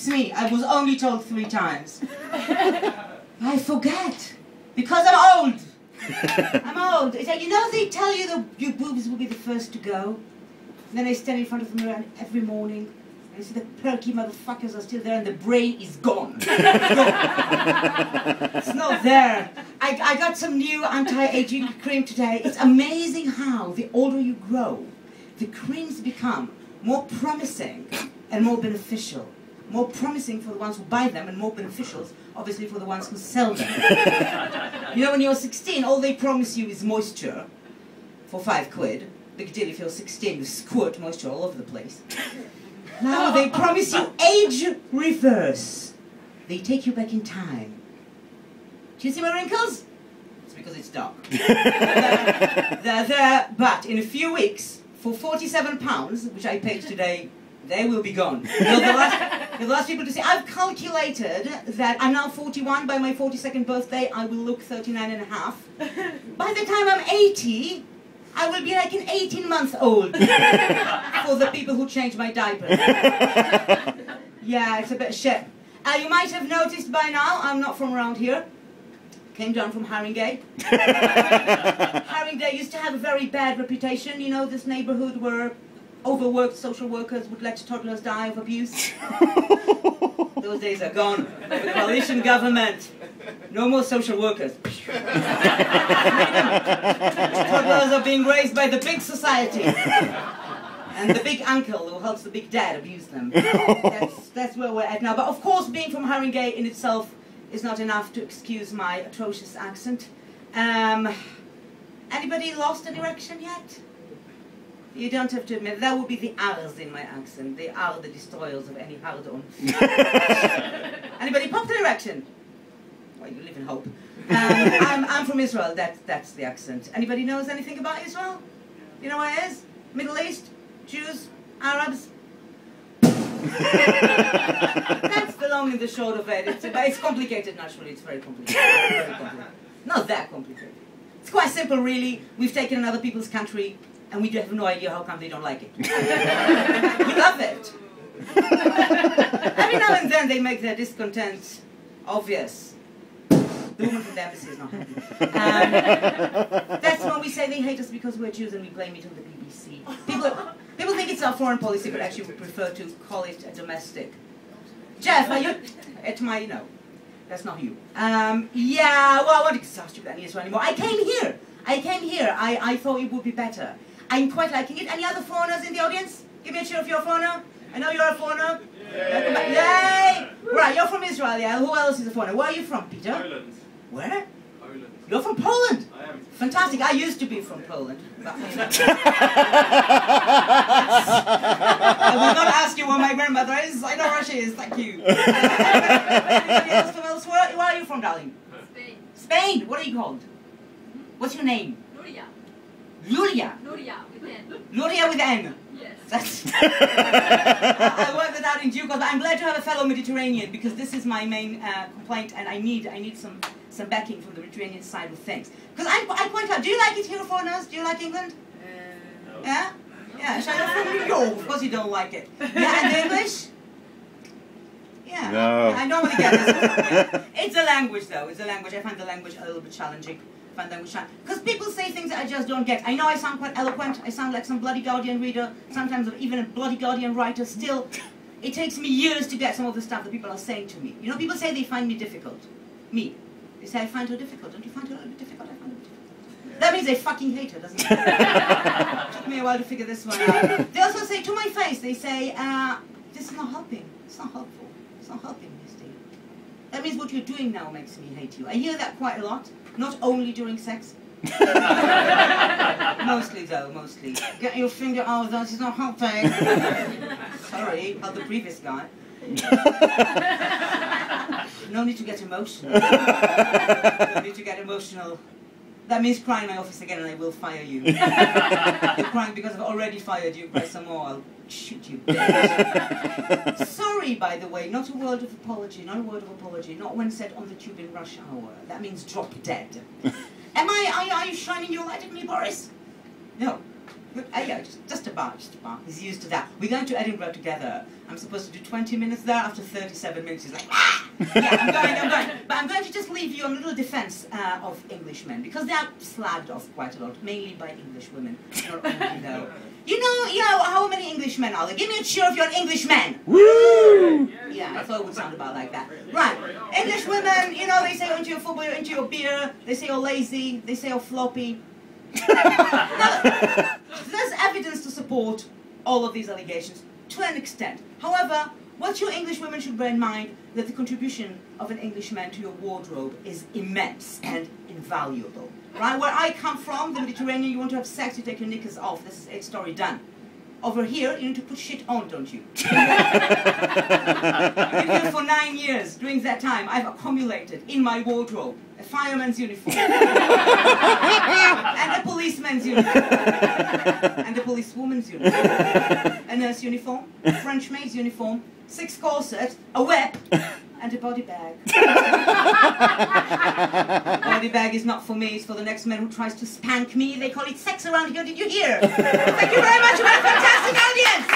It's me. I was only told 3 times. I forget. Because I'm old. I'm old. It's like, you know, they tell you your boobs will be the first to go. And then they stand in front of the mirror every morning. And you see the perky motherfuckers are still there and the brain is gone. It's not there. I got some new anti-aging cream today. It's amazing how the older you grow, the creams become more promising and more beneficial. More promising for the ones who buy them and more beneficial, obviously, for the ones who sell them. You know, when you're 16, all they promise you is moisture for £5. Big deal if you're 16, you squirt moisture all over the place. Now they promise you age reverse. They take you back in time. Do you see my wrinkles? It's because it's dark. They're there, but in a few weeks, for £47, which I paid today, they will be gone. You're the last people to say, I've calculated that I'm now 41. By my 42nd birthday, I will look 39 and a half. By the time I'm 80, I will be like an 18-month-old for the people who change my diapers. Yeah, it's a bit shit. You might have noticed by now, I'm not from around here. Came down from Haringey. Haringey used to have a very bad reputation. You know, this neighborhood where overworked social workers would let toddlers die of abuse. Those days are gone. The coalition government. No more social workers. Toddlers are being raised by the big society. And the big uncle who helps the big dad abuse them. That's where we're at now. But of course, being from Haringey in itself is not enough to excuse my atrocious accent. Anybody lost an erection yet? You don't have to admit, that would be the R's in my accent. They are the destroyers of any hard-on. Anybody popped an erection? Well, you live in hope. I'm from Israel, that's the accent. Anybody knows anything about Israel? You know where it is? Middle East? Jews? Arabs? That's the long and the short of it. It's complicated, naturally. It's very complicated. Very complicated. Not that complicated. It's quite simple, really. We've taken another people's country, and we have no idea how come they don't like it. We love it. Every now and then they make their discontent obvious. The woman from the embassy is not happy. That's when we say they hate us because we're Jews and we blame it on the BBC. People think it's our foreign policy, but actually we prefer to call it a domestic. Jeff, are you... No, that's not you. Yeah, well, I won't exhaust you with any Israel anymore. I came here. I thought it would be better. I'm quite liking it. Any other foreigners in the audience? Give me a cheer if you're a foreigner. I know you're a foreigner. Yay! Yay! Right, you're from Israel, yeah. Who else is a foreigner? Where are you from, Peter? Poland. Where? Poland. You're from Poland? I am. Fantastic. I used to be from Poland. But, I will not ask you where my grandmother is. I know where she is. Thank you. Anybody else from elsewhere? Where are you from, darling? Spain. Spain? What are you called? What's your name? Nuria. Luria. Nuria with N. Luria with N. Yes. That's I worked that out in due course. I'm glad to have a fellow Mediterranean because this is my main complaint, and I need some backing from the Mediterranean side of things. Because I point out, do you like it here, foreigners? Do you like England? No. Yeah? Yeah, so I'm from New York. Of course you don't like it. Yeah, and the English? Yeah. No. I don't want to get this. It's a language, though. It's a language. I find the language a little bit challenging. Because people say things that I just don't get. I know I sound quite eloquent. I sound like some bloody Guardian reader, sometimes even a bloody Guardian writer. Still, it takes me years to get some of the stuff that people are saying to me. You know, people say they find me difficult. Me. They say I find her difficult. Don't you find her a little bit difficult? I find her difficult. That means they fucking hate her, doesn't it? It took me a while to figure this one out. They also say to my face, they say, this is not helping. It's not helpful. It's not helping me, Steve. That means what you're doing now makes me hate you. I hear that quite a lot. Not only during sex. Mostly though, mostly. Get your finger out of that, it's not helping. Sorry, about the previous guy. No need to get emotional. No need to get emotional. That means cry in my office again and I will fire you. You're crying because I've already fired you. Cry some more, I'll shoot you. Sorry, by the way, not a word of apology, not a word of apology. Not when said on the tube in rush hour. That means drop dead. Are you shining your light at me, Boris? No. Yeah, just about. He's used to that. We're going to Edinburgh together. I'm supposed to do 20 minutes there. After 37 minutes, he's like, ah! Yeah, I'm going. But I'm going to just leave you on a little defense of Englishmen, because they are slagged off quite a lot, mainly by English women. Not only, though. You know, how many Englishmen are there? Give me a cheer if you're an Englishman. Woo! Yeah, I thought it would sound about like that. Right, English women, you know, they say you're into your football, you're into your beer, they say you're lazy, they say you're floppy. Now, there's evidence to support all of these allegations, to an extent. However, what you English women should bear in mind that the contribution of an Englishman to your wardrobe is immense and invaluable. Right, where I come from, the Mediterranean, you want to have sex, you take your knickers off. This is it, story done. Over here, you need to put shit on, don't you? You've been here for 9 years. During that time, I've accumulated in my wardrobe a fireman's uniform, and a policeman's uniform, and a policewoman's uniform, a nurse uniform, a French maid's uniform, 6 corsets, a whip, and a body bag. Body bag is not for me, it's for the next man who tries to spank me. They call it sex around here, did you hear? Thank you very much, what a fantastic audience!